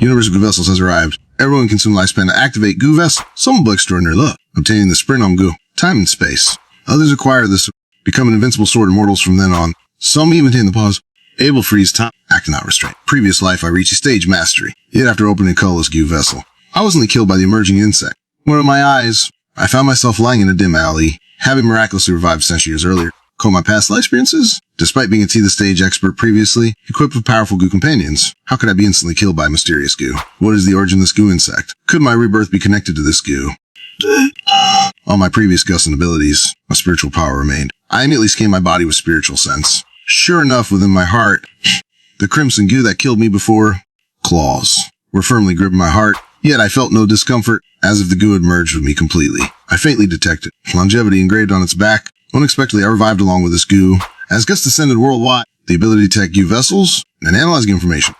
Universal Goo Vessels has arrived. Everyone consume lifespan to activate Goo Vessel. Some will extraordinary luck, obtaining the Sprint on Goo. Time and space. Others acquire this, become an invincible sword immortals from then on. Some even attain the pause. Able freeze time, act not restraint. Previous life I reach a stage mastery. Yet after opening a colorless Goo Vessel, I wasn't killed by the emerging insect. One of my eyes, I found myself lying in a dim alley, having miraculously revived century years earlier. Call my past life experiences? Despite being a T the stage expert previously, equipped with powerful Goo companions, how could I be instantly killed by a mysterious Goo? What is the origin of this Goo insect? Could my rebirth be connected to this Goo? All my previous gusts and abilities, my spiritual power remained. I immediately scanned my body with spiritual sense. Sure enough, within my heart, the crimson Goo that killed me before, claws, were firmly gripping my heart, yet I felt no discomfort, as if the Goo had merged with me completely. I faintly detected longevity engraved on its back. Unexpectedly, I revived along with this Goo. As gusts descended worldwide, the ability to detect Goo vessels and analyze Goo information.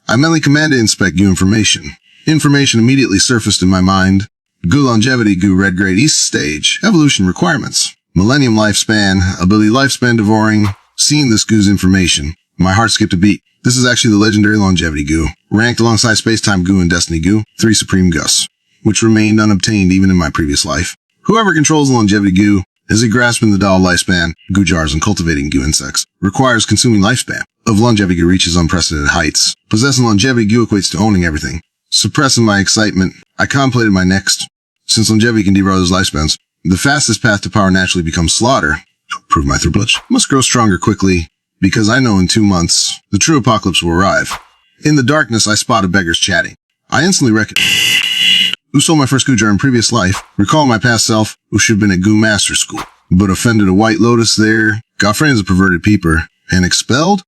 I mentally commanded inspect Goo information. Information immediately surfaced in my mind. Goo longevity, Goo red grade east stage, evolution requirements, millennium lifespan, ability lifespan devouring. Seeing this Goo's information, my heart skipped a beat. This is actually the legendary longevity Goo, ranked alongside space-time Goo and destiny Goo, 3 supreme gusts, which remained unobtained even in my previous life. Whoever controls the longevity Goo, as he grasping the doll lifespan, Goo jars and cultivating Goo insects, requires consuming lifespan of longevity Goo reaches unprecedented heights. Possessing longevity Goo equates to owning everything. Suppressing my excitement, I contemplated my next. Since longevity can derail those lifespans, the fastest path to power naturally becomes slaughter. To improve my throughput, must grow stronger quickly, because I know in 2 months, the true apocalypse will arrive. In the darkness, I spotted beggars chatting. I instantly recognized who stole my first Goo jar in previous life, recalling my past self, who should have been at Goo Master School, but offended a White Lotus there, got friends a perverted peeper, and expelled,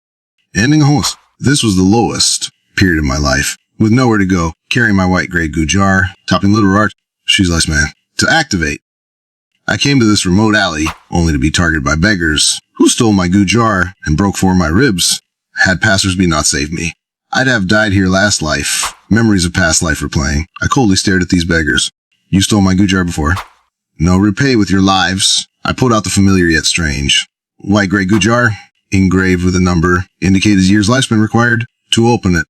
ending homeless. This was the lowest period of my life, with nowhere to go, carrying my white grade Goo jar, topping Little Art, she's last man, to activate. I came to this remote alley, only to be targeted by beggars, who stole my Goo jar and broke 4 of my ribs. Had passersby not saved me, I'd have died here last life. Memories of past life were playing. I coldly stared at these beggars. You stole my Goo jar before. No repay with your lives. I pulled out the familiar yet strange white gray Goo jar, engraved with a number, indicated year's lifespan required to open it.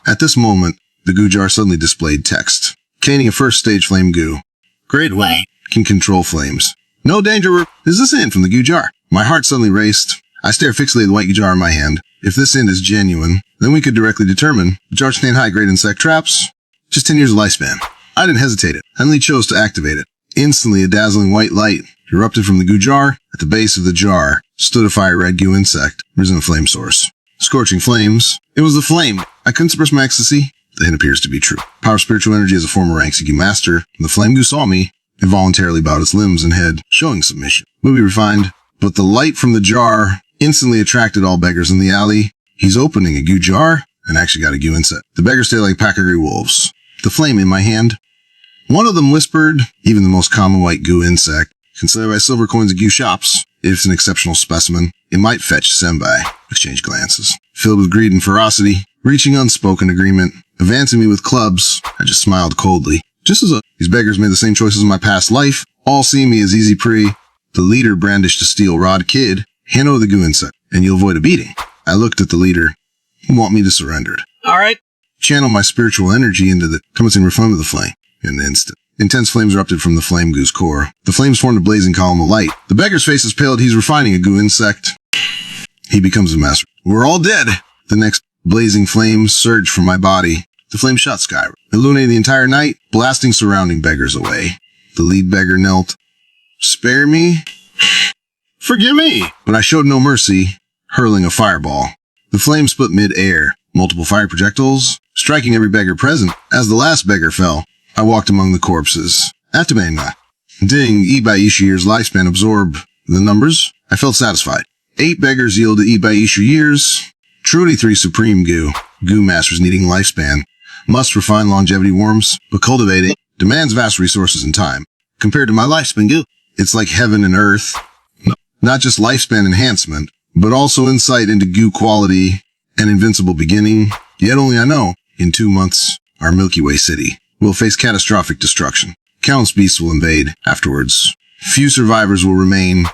At this moment, the Goo jar suddenly displayed text, containing a first stage flame Goo. Grade way. Can control flames. No danger. Is this in from the Goo jar? My heart suddenly raced. I stared fixedly at the white Goo jar in my hand. If this end is genuine, then we could directly determine the jar contained high-grade insect traps. Just 10 years of lifespan. I didn't hesitate it. I only chose to activate it. Instantly, a dazzling white light erupted from the Goo jar. At the base of the jar stood a fire red Goo insect, risen a flame source. Scorching flames. It was the flame. I couldn't suppress my ecstasy. The hint appears to be true. Power of spiritual energy as a former rank Goo master. The flame Goo saw me. Involuntarily bowed its limbs and head, showing submission. Movie refined, but the light from the jar instantly attracted all beggars in the alley. He's opening a Goo jar and actually got a Goo insect. The beggars stayed like a pack of gray wolves. The flame in my hand. One of them whispered, even the most common white Goo insect, considered by silver coins at Goo shops. If it's an exceptional specimen, it might fetch senbai. Exchange glances. Filled with greed and ferocity, reaching unspoken agreement, advancing me with clubs, I just smiled coldly. Just as these beggars made the same choices in my past life, all seeing me as easy prey. The leader brandished a steel rod. Kid, hand over the Goo insect, and you'll avoid a beating. I looked at the leader, who want me to surrender it. All right. Channel my spiritual energy into the commencing reflame of the flame. In an instant, intense flames erupted from the flame Goo's core. The flames formed a blazing column of light. The beggar's face is paled. He's refining a Goo insect. He becomes a master. We're all dead. The next blazing flames surged from my body. The flame shot skyward, illuminating the entire night, blasting surrounding beggars away. The lead beggar knelt. Spare me? Forgive me! But I showed no mercy, hurling a fireball. The flame split mid-air, multiple fire projectiles, striking every beggar present. As the last beggar fell, I walked among the corpses. Activating that. Ding, Ibai-Ishu years lifespan absorb the numbers. I felt satisfied. 8 beggars yielded Ibai-Ishu years. Truly 3 supreme Goo. Goo masters needing lifespan. Must refine longevity worms, but cultivating demands vast resources and time. Compared to my lifespan Goo, it's like heaven and earth. No, not just lifespan enhancement, but also insight into Goo quality and invincible beginning. Yet only I know, in 2 months, our Milky Way city will face catastrophic destruction. Countless beasts will invade afterwards. Few survivors will remain.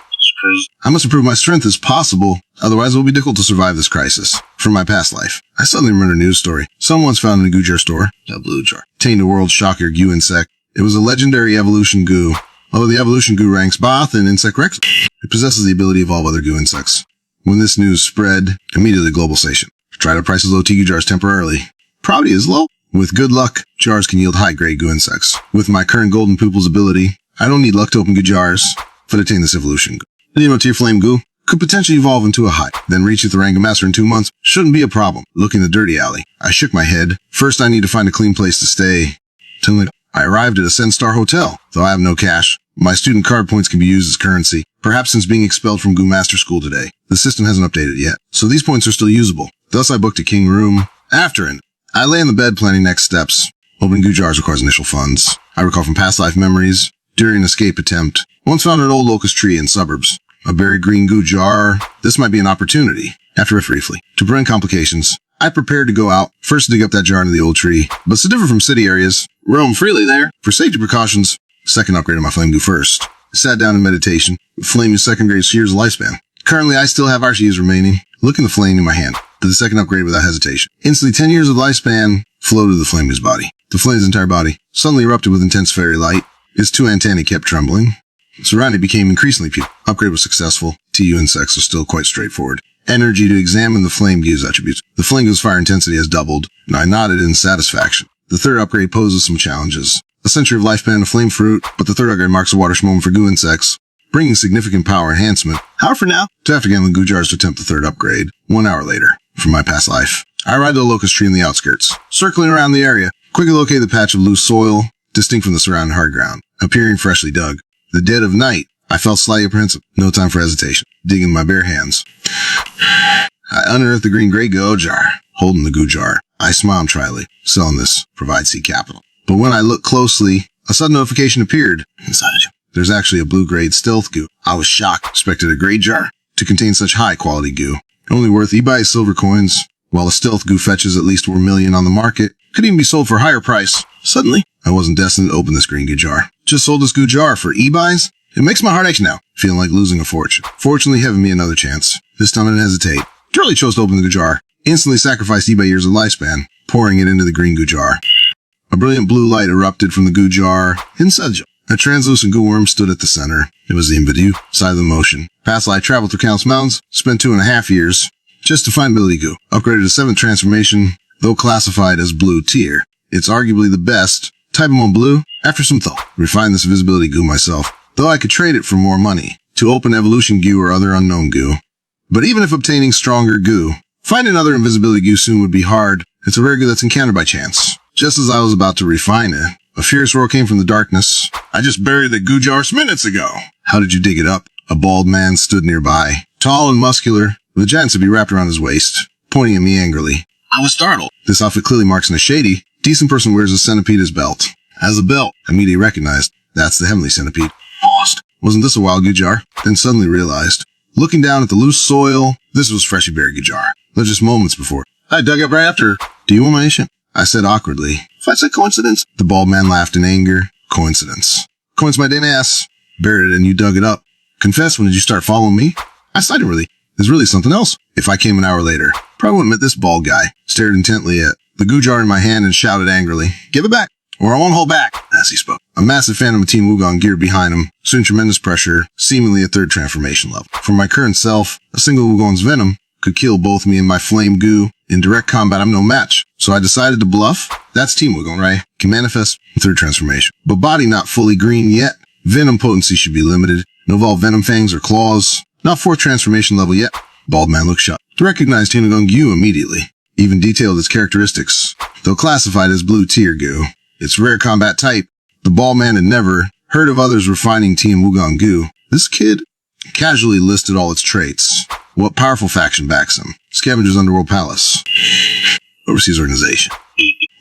I must improve my strength as possible, otherwise it will be difficult to survive this crisis. from my past life. I suddenly remembered a news story. Someone once found in a goo jar store, a blue jar, contained a world shocker goo insect. It was a legendary evolution goo. Although the evolution goo ranks Bath and Insect Rex, it possesses the ability to evolve other goo insects. When this news spread, immediately global station. Try to price low Tiki jars temporarily. Probability is low. With good luck, jars can yield high-grade goo insects. With my current golden pupil's ability, I don't need luck to open goo jars, but attain this evolution goo. The Nemo Tier Flame goo could potentially evolve into a high, then reach with the rank of master in 2 months. Shouldn't be a problem. Looking the dirty alley, I shook my head. First, I need to find a clean place to stay. I arrived at a 7-star hotel. Though I have no cash, my student card points can be used as currency. Perhaps since being expelled from Goo Master School today, the system hasn't updated yet, so these points are still usable. Thus, I booked a king room. After it, I lay in the bed planning next steps. Opening goo jars requires initial funds. I recall from past life memories, during an escape attempt, once found an old locust tree in suburbs. A buried green goo jar. This might be an opportunity. After it briefly, to prevent complications, I prepared to go out, first to dig up that jar into the old tree, but so different from city areas, roam freely there. For safety precautions, second upgrade of my flame goo first. Sat down in meditation, flame is second grade years lifespan. Currently, I still have Arceus remaining. Looking the flame in my hand, to the second upgrade without hesitation. Instantly, 10 years of lifespan flowed to the flame's body. The flame's entire body suddenly erupted with intense fairy light. Its 2 antennae kept trembling. Surrounding became increasingly pure. Upgrade was successful. TU insects are still quite straightforward. Energy to examine the flame goo's attributes. The flame goo's fire intensity has doubled, and I nodded in satisfaction. The third upgrade poses some challenges. A century of lifespan of flame fruit, but the third upgrade marks a watershed moment for goo insects, bringing significant power enhancement. However, for now, to have to get in the goo jars to attempt the third upgrade. 1 hour later, from my past life, I arrived at a locust tree in the outskirts. Circling around the area, quickly located the patch of loose soil, distinct from the surrounding hard ground, appearing freshly dug. The dead of night, I felt slightly apprehensive. No time for hesitation. Digging my bare hands, I unearthed the green gray goo jar, holding the goo jar. I smiled tryly. Selling this provides seed capital. But when I looked closely, a sudden notification appeared. Inside, there's actually a blue-grade stealth goo. I was shocked. Expected a grade jar to contain such high-quality goo. Only worth eBay silver coins, while a stealth goo fetches at least 4 million on the market. Could even be sold for a higher price. Suddenly, I wasn't destined to open this green goo jar. Just sold this goo jar for eBays? It makes my heart ache now, feeling like losing a fortune. Fortunately, having me another chance. This time I didn't hesitate. Purely chose to open the goo jar. Instantly sacrificed eBay years of lifespan, pouring it into the green goo jar. A brilliant blue light erupted from the goo jar. Inside a translucent goo worm stood at the center. It was the Invidu, side of the motion. Past life traveled through countless mountains, spent 2.5 years just to find ability goo. Upgraded to 7th transformation, though classified as blue tier. It's arguably the best. Type him on blue. After some thought, refined this invisibility goo myself, though I could trade it for more money to open evolution goo or other unknown goo. But even if obtaining stronger goo, finding another invisibility goo soon would be hard. It's a rare goo that's encountered by chance. Just as I was about to refine it, a fierce roar came from the darkness. I just buried the goo jar minutes ago. How did you dig it up? A bald man stood nearby, tall and muscular, with a giant to be wrapped around his waist, pointing at me angrily. I was startled. This outfit clearly marks a shady, decent person wears a centipede as belt. As a belt, I immediately recognized that's the heavenly centipede. Paused. Wasn't this a wild goo jar? Then suddenly realized, looking down at the loose soil, this was freshly buried goo jar. That was just moments before. I dug up right after. Do you want my issue? I said awkwardly. If I said coincidence? The bald man laughed in anger. Coincidence. Coincidence my damn ass. Buried it and you dug it up. Confess, when did you start following me? I said really. There's really something else. If I came an hour later, probably wouldn't met this bald guy. Stared intently at the goo jar in my hand and shouted angrily, give it back, or I won't hold back, as he spoke. A massive phantom of Team Wukong geared behind him, soon tremendous pressure, seemingly a 3rd transformation level. For my current self, a single Wukong's venom could kill both me and my flame goo. In direct combat, I'm no match. So I decided to bluff. That's Team Wukong, right? Can manifest 3rd transformation. But body not fully green yet. Venom potency should be limited. No evolved venom fangs or claws. Not 4th transformation level yet. Bald man looked shocked. To recognize Team Wukong goo immediately. Even detailed its characteristics. Though classified as blue tier goo. Its rare combat type. The bald man had never heard of others refining Team Wukong goo. This kid casually listed all its traits. What powerful faction backs him? Scavengers Underworld Palace. Overseas organization.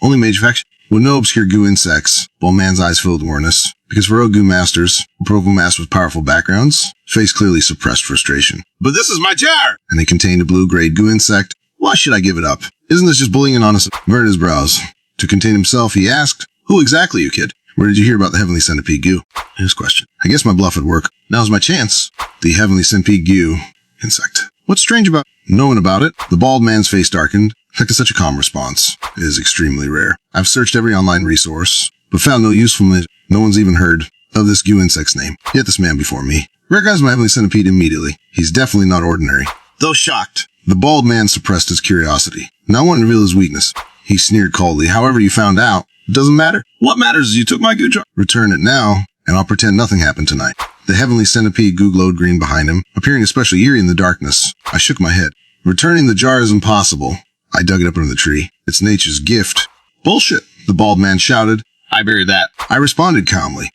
Only major faction. With no obscure goo insects. Bald man's eyes filled with awareness. Because for goo masters, pro-goo masters with powerful backgrounds, face clearly suppressed frustration. But this is my jar! And it contained a blue-grade goo insect. Why should I give it up? Isn't this just bullying and honest? Averted his brows. To contain himself, he asked, who exactly, you kid? Where did you hear about the heavenly centipede goo? His question. I guess my bluff would work. Now's my chance. The heavenly centipede goo insect. What's strange about Knowing about it, the bald man's face darkened. Heck, such a calm response is extremely rare. I've searched every online resource, but found no usefulness. No one's even heard of this goo insect's name. Yet this man before me recognized my heavenly centipede immediately. He's definitely not ordinary. Though shocked, the bald man suppressed his curiosity, not wanting to reveal his weakness. He sneered coldly. However you found out, it doesn't matter. What matters is you took my goo jar. Return it now, and I'll pretend nothing happened tonight. The heavenly centipede goo glowed green behind him, appearing especially eerie in the darkness. I shook my head. Returning the jar is impossible. I dug it up under the tree. It's nature's gift. Bullshit, the bald man shouted. I buried that. I responded calmly.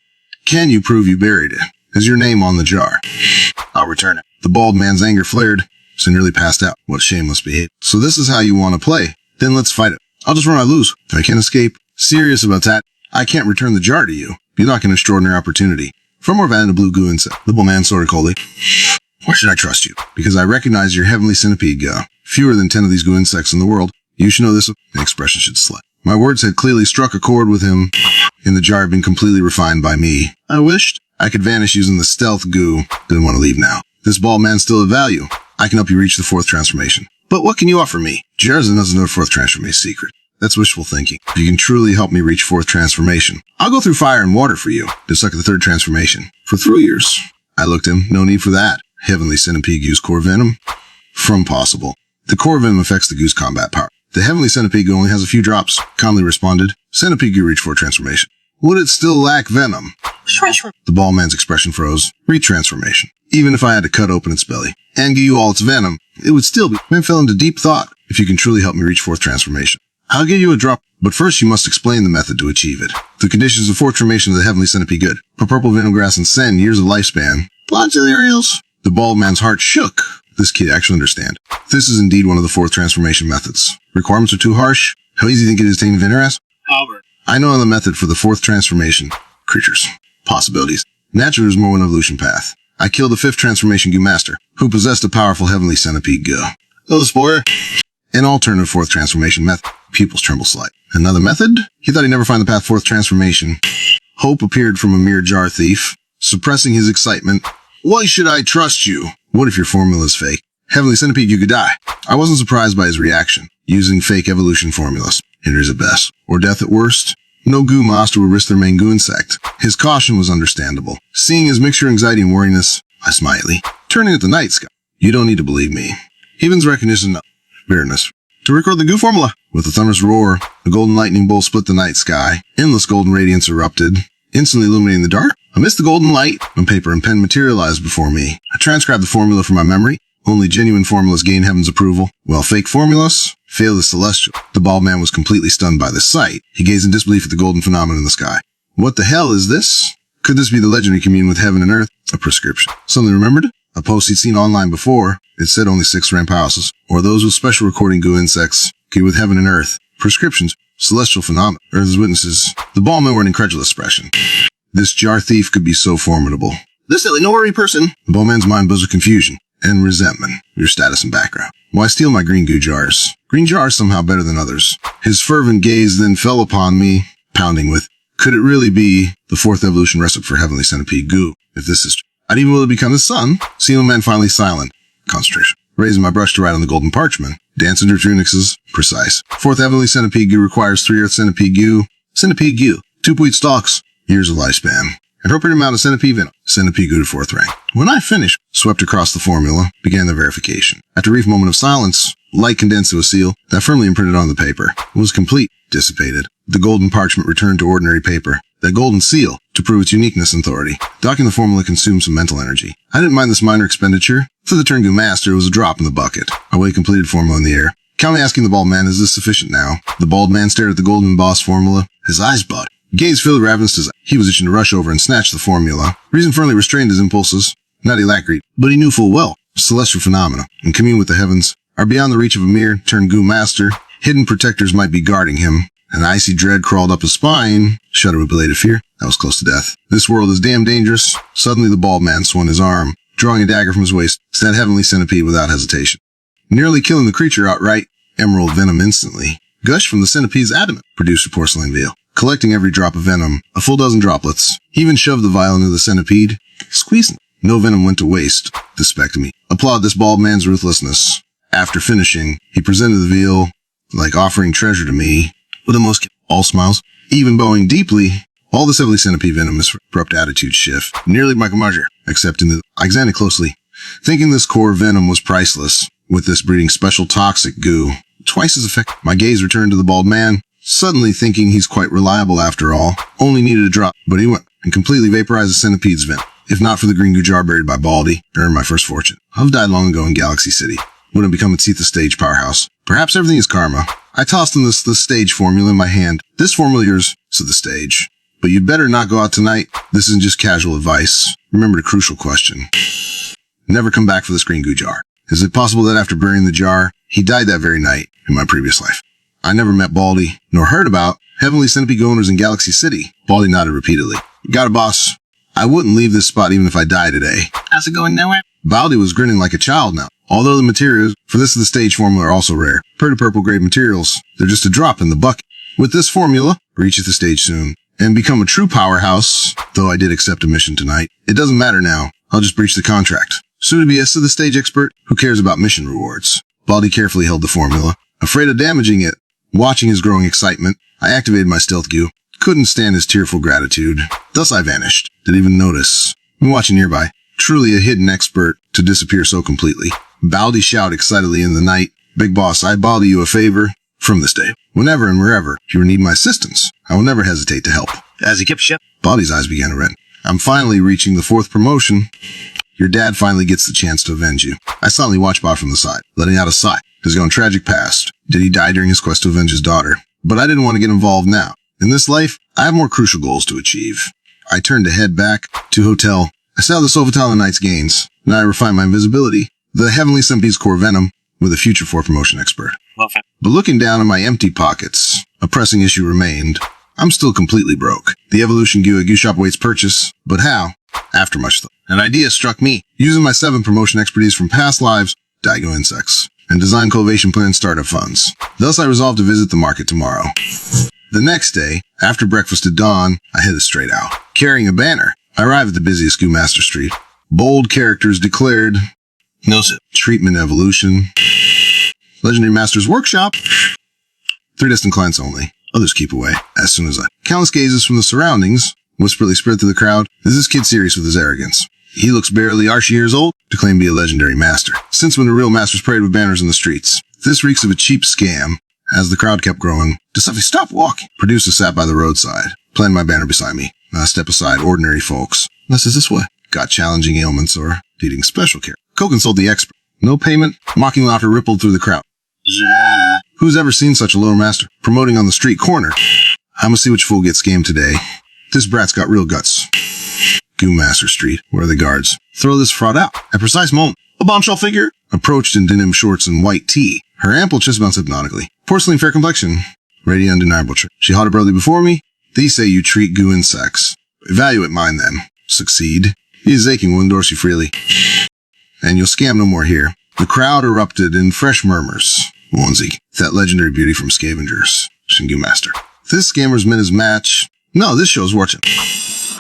Can you prove you buried it? Is your name on the jar? I'll return it. The bald man's anger flared, so nearly passed out. What shameless behavior. So this is how you want to play. Then let's fight it. I'll just run or lose. If I can't escape. Serious about that. I can't return the jar to you. You're not an extraordinary opportunity. For more vanilla blue goo insect. The bald man sorted coldly. Why should I trust you? Because I recognize your heavenly centipede go. Fewer than 10 of these goo insects in the world. You should know this. The expression should slip. My words had clearly struck a chord with him, and the jar had been completely refined by me. I wished I could vanish using the stealth goo. Didn't want to leave now. This bald man's still of value. I can help you reach the fourth transformation. But what can you offer me? Jarzan doesn't know the fourth transformation secret. That's wishful thinking. If you can truly help me reach fourth transformation, I'll go through fire and water for you to suck at the third transformation. For 3 years. I looked at him. No need for that. Heavenly centipede goo's core venom? From possible. The core venom affects the goo's combat power. The heavenly centipede goo only has a few drops. Calmly responded. Centipede goo reach fourth transformation. Would it still lack venom? The bald man's expression froze. Retransformation. Even if I had to cut open its belly and give you all its venom, it would still be. Man fell into deep thought. If you can truly help me reach fourth transformation, I'll give you a drop, but first you must explain the method to achieve it. The conditions of fourth transformation of the heavenly centipede good. For purple venom grass and sen, years of lifespan. Blood cereals. The bald man's heart shook. This kid actually understand. This is indeed one of the fourth transformation methods. Requirements are too harsh. How easy do you think it is to attain Veneras? Albert. I know the method for the fourth transformation. Creatures. Possibilities. Naturally, there's more one evolution path. I killed the fifth transformation goo master, who possessed a powerful heavenly centipede goo. Oh, spoiler. An alternative fourth transformation method. Pupils tremble slight. Another method? He thought he'd never find the path fourth transformation. Hope appeared from a mere jar thief, suppressing his excitement. Why should I trust you? What if your formula is fake? Heavenly centipede, you could die. I wasn't surprised by his reaction. Using fake evolution formulas. Injuries at best, or death at worst. No goo master would risk their main goo insect. His caution was understandable. Seeing his mixture of anxiety and wariness, I smiley. Turning at the night sky. You don't need to believe me. Heaven's recognition of bitterness. To record the goo formula. With a thunderous roar, a golden lightning bolt split the night sky. Endless golden radiance erupted, instantly illuminating the dark. Amidst the golden light, a paper and pen materialized before me. I transcribed the formula from my memory. Only genuine formulas gain heaven's approval, while fake formulas fail the celestial. The bald man was completely stunned by this sight. He gazed in disbelief at the golden phenomenon in the sky. What the hell is this? Could this be the legendary communion with heaven and earth? A prescription. Something remembered? A post he'd seen online before. It said only 6 ramp houses, or those with special recording goo insects, key with heaven and earth. Prescriptions. Celestial phenomena. Earth's witnesses. The bald man wore an incredulous expression. This jar thief could be so formidable. This silly, no-worry person. The bald man's mind buzzed with confusion and resentment. Your status and background. Why steal my green goo jars? Green jars somehow better than others. His fervent gaze then fell upon me, pounding with, could it really be the fourth evolution recipe for heavenly centipede goo? If this is true, I'd even will become his son. Seeing the man finally silent. Concentration. Raising my brush to write on the golden parchment. Dancing to Trunix's precise. Fourth heavenly centipede goo requires 3 earth centipede goo. Centipede goo. 2 point stalks. Years of lifespan. Appropriate amount of centipede venom. Centipede goo to 4th rank. When I finished, swept across the formula, began the verification. After a brief moment of silence, light condensed to a seal that firmly imprinted on the paper. It was complete, dissipated. The golden parchment returned to ordinary paper. That golden seal, to prove its uniqueness and authority. Docking the formula consumed some mental energy. I didn't mind this minor expenditure. For the Turngu master, it was a drop in the bucket. I weighed completed formula in the air. Calmly asking the bald man, is this sufficient now? The bald man stared at the golden embossed formula. His eyes bugged. Gaze filled with ravenous desire. He was itching to rush over and snatch the formula. Reason firmly restrained his impulses. Not he lacked greed, but he knew full well celestial phenomena, in commune with the heavens, are beyond the reach of a mere Turngu master. Hidden protectors might be guarding him. An icy dread crawled up his spine. Shuddered with belated fear. That was close to death. This world is damn dangerous. Suddenly the bald man swung his arm, drawing a dagger from his waist to that heavenly centipede without hesitation. Nearly killing the creature outright, emerald venom instantly gushed from the centipede's abdomen, produced a porcelain veil. Collecting every drop of venom, a full dozen droplets, he even shoved the vial into the centipede, squeezing. No venom went to waste. This spectacle me. Applaud this bald man's ruthlessness. After finishing, he presented the veal like offering treasure to me with a most all smiles, even bowing deeply. All this heavily centipede venomous abrupt attitude shift, nearly Michael Marger, except in the I examined it closely, thinking this core venom was priceless, with this breeding special toxic goo, twice as effective. My gaze returned to the bald man, suddenly thinking he's quite reliable after all. Only needed a drop, but he went and completely vaporized the centipede's venom. If not for the green goo jar buried by Baldy, I earned my first fortune. I've died long ago in Galaxy City. Would have become its the stage powerhouse. Perhaps everything is karma. I tossed in the stage formula in my hand. This formula yours, said the stage. But you'd better not go out tonight. This isn't just casual advice. Remember the crucial question. Never come back for this green goo jar. Is it possible that after burying the jar, he died that very night in my previous life? I never met Baldy, nor heard about heavenly centipede owners in Galaxy City. Baldy nodded repeatedly. Got it, boss. I wouldn't leave this spot even if I die today. How's it going nowhere? Baldy was grinning like a child now. Although the materials for this the stage formula are also rare. Pretty purple grade materials. They're just a drop in the bucket. With this formula, reach at the stage soon and become a true powerhouse, though I did accept a mission tonight. It doesn't matter now. I'll just breach the contract. Soon to be as to the stage expert who cares about mission rewards. Baldy carefully held the formula, afraid of damaging it. Watching his growing excitement, I activated my stealth goo. Couldn't stand his tearful gratitude. Thus I vanished. Didn't even notice. I'm watching nearby. Truly a hidden expert to disappear so completely. Baldy shouted excitedly in the night, Big boss, I Baldy you a favor. From this day, whenever and wherever you need my assistance, I will never hesitate to help. As he kept shut, Baldy's eyes began to redden. I'm finally reaching the 4th promotion. Your dad finally gets the chance to avenge you. I silently watched Bob from the side, letting out a sigh. His own tragic past. Did he die during his quest to avenge his daughter? But I didn't want to get involved now. In this life, I have more crucial goals to achieve. I turned to head back to hotel. I saw the Sovital Knight's gains. Now I refined my invisibility. The Heavenly Centipede's core venom with a future 4 promotion expert. But looking down in my empty pockets, a pressing issue remained. I'm still completely broke. The evolution goo at Goo Shop awaits purchase. But how? After much thought, an idea struck me. Using my 7 promotion expertise from past lives, Daigo Insects, and design cultivation plan startup funds. Thus I resolved to visit the market tomorrow. The next day, after breakfast at dawn, I headed straight out. Carrying a banner, I arrived at the busiest Goo Master Street. Bold characters declared, no treatment evolution. Legendary Master's Workshop. 3 distant clients only. Others keep away. As soon as countless gazes from the surroundings whisperly spread through the crowd. Is this kid serious with his arrogance? He looks barely 80 years old to claim to be a legendary master. Since when the real masters parade with banners in the streets? This reeks of a cheap scam. As the crowd kept growing, to suddenly stop walking. Producer sat by the roadside, planting my banner beside me. Now step aside, ordinary folks. Unless it's this way. Got challenging ailments or needing special care. Co-consult the expert. No payment. Mocking laughter rippled through the crowd. Who's ever seen such a lower master promoting on the street corner? I'ma see which fool gets scammed today. This brat's got real guts. Goo Master Street. Where are the guards? Throw this fraud out. At precise moment, a bombshell figure approached in denim shorts and white tee. Her ample chest bounced hypnotically. Porcelain fair complexion. Ready undeniable. She halted brotherly before me. These say you treat Goo insects. Evaluate mine then. Succeed. He is aching will endorse you freely. And you'll scam no more here. The crowd erupted in fresh murmurs. Onesie, that legendary beauty from Scavengers. Shingu Master. This scammer's met his match. No, this show's watching.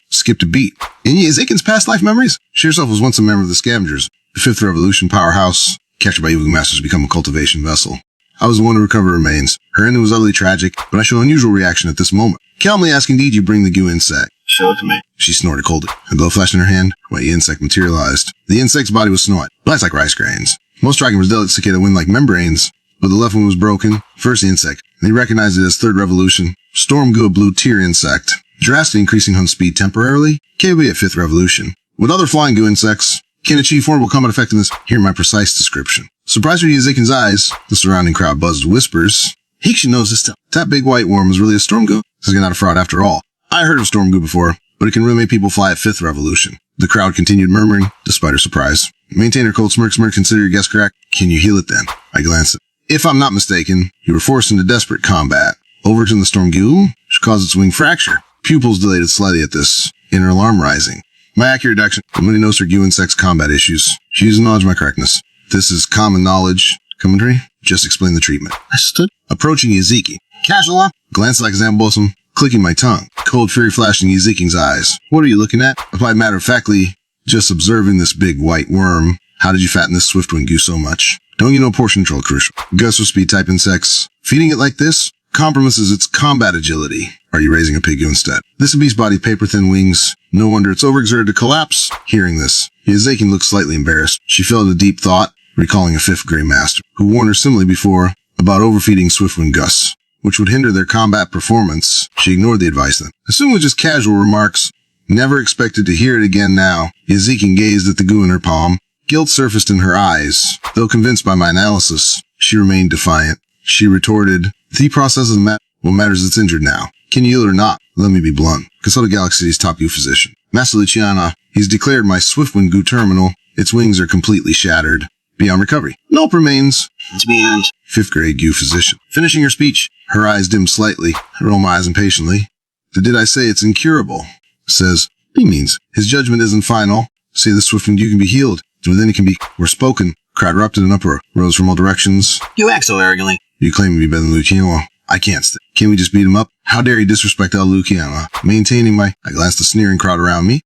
Skipped a beat. In Ezekin's past life memories, she herself was once a member of the Scavengers, the 5th Revolution powerhouse, captured by evil masters to become a cultivation vessel. I was the one to recover remains. Her ending was utterly tragic, but I show unusual reaction at this moment. Calmly asking, did you bring the Goo insect? Show it to me. She snorted coldly. A glow flashed in her hand. White insect materialized. The insect's body was snow-white, black like rice grains. Most striking was delicate cicada wind like membranes, but the left one was broken. First the insect, and he recognized it as 3rd Revolution. Storm Goo, a blue tier insect, drastically increasing hunt speed temporarily, capable at 5th Revolution. With other flying Goo insects, can achieve formidable combat effectiveness. Hear my precise description. Surprised to Ezekin's eyes, the surrounding crowd buzzed whispers. He should know this. That big white worm was really a Storm Goo. This is not a fraud after all. I heard of Storm Goo before, but it can really make people fly at 5th Revolution. The crowd continued murmuring, despite her surprise. Maintain her cold smirk, consider your guess correct. Can you heal it then? I glanced at it. If I'm not mistaken, you were forced into desperate combat. Overturn the Storm Goo should cause its wing fracture. Pupils dilated slightly at this, inner alarm rising. My accurate deduction, nobody knows her Goo insect's combat issues. She uses knowledge my correctness. This is common knowledge. Commentary? Just explain the treatment. I stood, approaching Ezeki. Casual, glanced like Zambossum, clicking my tongue. Cold fury flashing Ezekiel's eyes. What are you looking at? Replied matter-of-factly, just observing this big white worm. How did you fatten this swift-winged Goo so much? Don't you know portion control crucial? Gus with speed type insects. Feeding it like this compromises its combat agility. Are you raising a Pigu instead? This beast's body paper-thin wings. No wonder it's overexerted to collapse. Hearing this, Yazekin looked slightly embarrassed. She fell into deep thought, recalling a fifth Grey Master, who warned her similarly before about overfeeding Swiftwind Gus, which would hinder their combat performance. She ignored the advice then. Assumed it was just casual remarks. Never expected to hear it again now. Yazekin gazed at the goo in her palm. Guilt surfaced in her eyes. Though convinced by my analysis, she remained defiant. She retorted, the process doesn't matter. What matters is it's injured now. Can you heal it or not? Let me be blunt. Consult Galaxy City's top goo physician. Master Luciana, he's declared my Swiftwind goo terminal. Its wings are completely shattered. Beyond recovery. No hope remains. To be end. Fifth grade goo physician. Finishing her speech, her eyes dimmed slightly. I roll my eyes impatiently. Did I say it's incurable? Says, he means. His judgment isn't final. Say the Swiftwind goo can be healed. Then it can be, were spoken. Crowd erupted in uproar. Rose from all directions. You act so arrogantly. You claim to be better than Luciano. I can't stay. Can't we just beat him up? How dare you disrespect El Luciano? Maintaining I glanced the sneering crowd around me.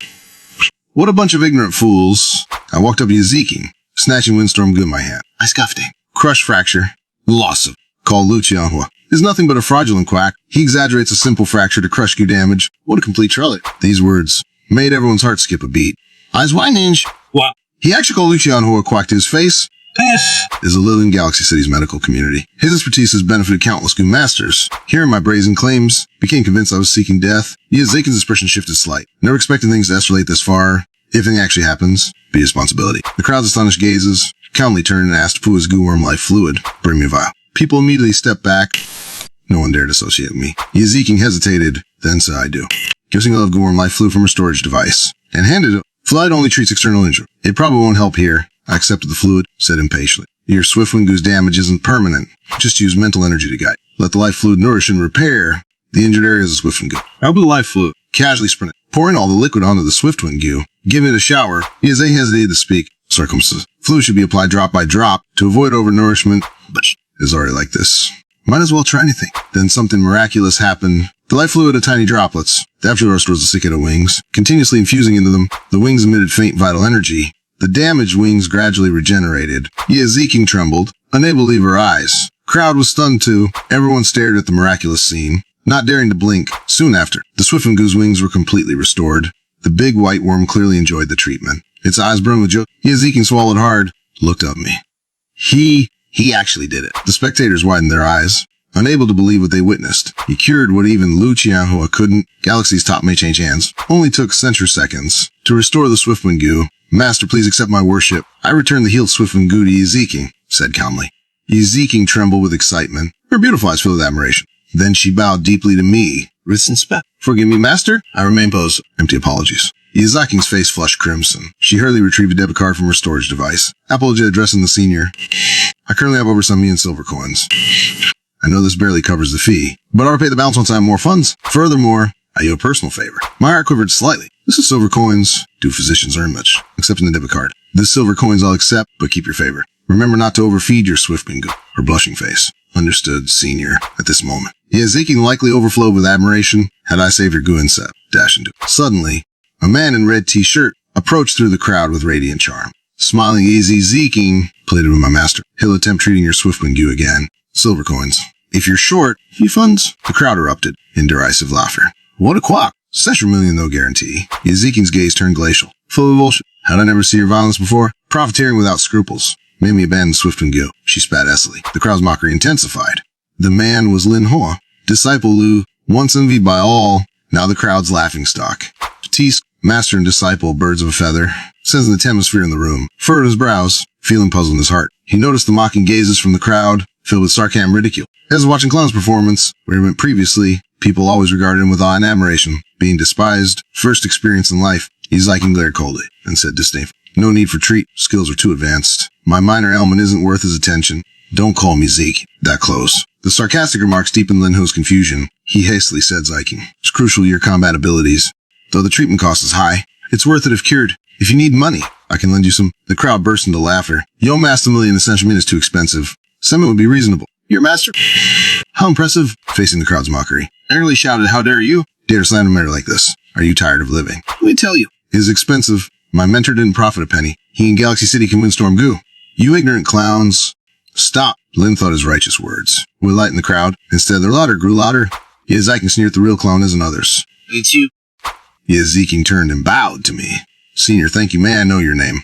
What a bunch of ignorant fools. I walked up to Yazekin, snatching Windstorm goo in my hand. I scuffed him. Crush fracture. Loss of. Called Luciano. Is nothing but a fraudulent quack. He exaggerates a simple fracture to crush goo damage. What a complete trellis. These words made everyone's heart skip a beat. Eyes wide, Ninja. What? He actually called Luciano a quack to his face. Is a Lillian Galaxy City's medical community. His expertise has benefited countless goo masters. Hearing my brazen claims, became convinced I was seeking death. Yazekin's expression shifted slight. Never expected things to escalate this far. If anything actually happens, be responsibility. The crowd's astonished gazes calmly turned and asked Pua's goo worm life fluid. Bring me a vial. People immediately stepped back. No one dared associate with me. Yazekin hesitated, then said I do. Give a single of goo worm life fluid from her storage device, and handed it. Fluid only treats external injury. It probably won't help here. I accepted the fluid, said impatiently. Your Swiftwind goo's damage isn't permanent. Just use mental energy to guide. Let the life fluid nourish and repair the injured areas of Swiftwind goo. Help with the life fluid. Casually sprinted, pouring all the liquid onto the Swiftwind goo. Giving it a shower, Yaze hesitated to speak. Circumstances. Fluid should be applied drop by drop to avoid overnourishment, but it's already like this. Might as well try anything. Then something miraculous happened. The life fluid had tiny droplets. The after restores the cicada wings, continuously infusing into them. The wings emitted faint vital energy. The damaged wings gradually regenerated. Yazekin trembled, unable to leave her eyes. Crowd was stunned too. Everyone stared at the miraculous scene, not daring to blink. Soon after, the Swiftwind goo's wings were completely restored. The big white worm clearly enjoyed the treatment. Its eyes brimmed with joy. Yazekin swallowed hard, looked up at me. He actually did it. The spectators widened their eyes, unable to believe what they witnessed. He cured what even Luciano couldn't. Galaxy's top may change hands. Only took centroseconds to restore the Swiftwind goo. Master, please accept my worship. I return the healed Swiftwind goo to Yazekin, said calmly. Yazekin trembled with excitement. Her beautiful eyes filled with admiration. Then she bowed deeply to me. With respect. Forgive me, Master. I remain posed. Empty apologies. Yazekin's face flushed crimson. She hurriedly retrieved a debit card from her storage device. Apology addressing the senior. I currently have over some million silver coins. I know this barely covers the fee, but I'll pay the balance once I have more funds. Furthermore, I owe a personal favor. My heart quivered slightly. This is silver coins. Do physicians earn much? Accepting the debit card. This silver coins I'll accept, but keep your favor. Remember not to overfeed your Swiftwind goo. Her blushing face. Understood, senior, at this moment. Yazekin likely overflowed with admiration had I saved her goo and set. Dash into it. Suddenly, a man in red t-shirt approached through the crowd with radiant charm. Smiling easy, Yazekin pleaded with my master. He'll attempt treating your Swiftwind goo again. Silver coins. If you're short, few funds. The crowd erupted in derisive laughter. What a quack. Central million, no guarantee. Yazekin's gaze turned glacial. Full of bullshit. How'd I never see your violence before? Profiteering without scruples. Made me abandon Swiftwind goo. She spat acidly. The crowd's mockery intensified. The man was Lin Hoa, disciple Lu, once envied by all, now the crowd's laughingstock. Tisk, master and disciple, birds of a feather, sensing the atmosphere in the room, furrowed his brows, feeling puzzled in his heart. He noticed the mocking gazes from the crowd, filled with sarcasm and ridicule. As watching clown's performance, where he went previously, people always regarded him with awe and admiration. Being despised, first experience in life, Yazekin glared coldly and said disdainfully, no need for treat, skills are too advanced. My minor ailment isn't worth his attention. Don't call me Zeke. That close. The sarcastic remarks deepened Lin Ho's confusion. He hastily said, Yazekin, it's crucial to your combat abilities. Though the treatment cost is high, it's worth it if cured. If you need money, I can lend you some. The crowd burst into laughter. Yo, Master Million Essential Mint is too expensive. Some would be reasonable. Your master? How impressive. Facing the crowd's mockery, angrily shouted, how dare you? Dare to slander a matter like this? Are you tired of living? Let me tell you. It is expensive. My mentor didn't profit a penny. He and Galaxy City can Windstorm goo. You ignorant clowns. Stop, Lin thought his righteous words would lighten the crowd. Instead, their laughter grew louder. Yaziking sneered the real clown isn't others. It's you. Yaziking turned and bowed to me. Senior, thank you, may I know your name?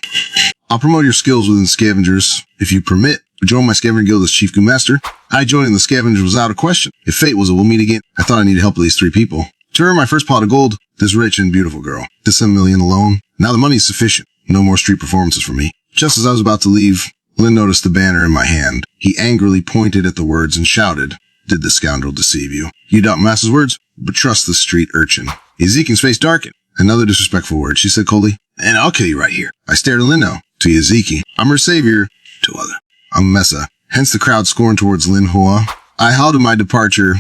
I'll promote your skills within Scavengers, if you permit. Join my Scavenger Guild as Chief Goo Master. I joining the Scavengers was out of question. If fate was a we'll meet again, I thought I needed help at least 3 people. To earn my first pot of gold, this rich and beautiful girl. This 7 million alone. Now the money's sufficient. No more street performances for me. Just as I was about to leave, Lin noticed the banner in my hand. He angrily pointed at the words and shouted, "Did the scoundrel deceive you? You doubt Master's words? But trust the street urchin." Yaziking's face darkened. Another disrespectful word, she said coldly. "And I'll kill you right here." I stared at Lin now. To Yaziki, I'm her savior. To other, I'm Mesa. Hence the crowd scorned towards Lin Hua. I howled at my departure.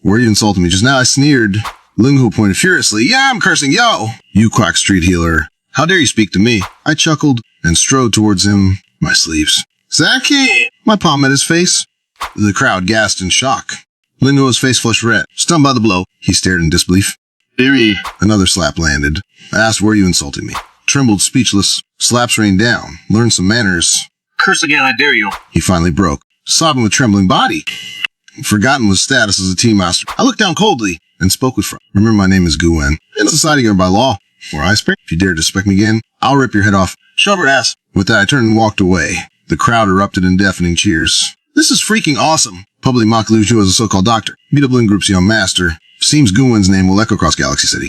Where you insulted me just now, I sneered. Lin Hua pointed furiously. "Yeah, I'm cursing, yo! You quack street healer. How dare you speak to me?" I chuckled and strode towards him, my sleeves. "Zaki!" My palm met his face. The crowd gasped in shock. Lin Hua's face flushed red. Stunned by the blow, he stared in disbelief. Barry. Another slap landed. I asked where you insulted me. Trembled, speechless. Slaps rained down. Learned some manners. Curse again, I dare you. He finally broke, sobbing with trembling body. Forgotten his status as a team master, I looked down coldly and spoke with Fro. Remember, my name is Guen. In a society governed by law, where I speak. If you dare disrespect me again, I'll rip your head off. Shove her ass. With that, I turned and walked away. The crowd erupted in deafening cheers. This is freaking awesome. Publicly mocked Liu Zhu as a so-called doctor. Meet up Lin Group's young master. Seems Guwen's name will echo across Galaxy City.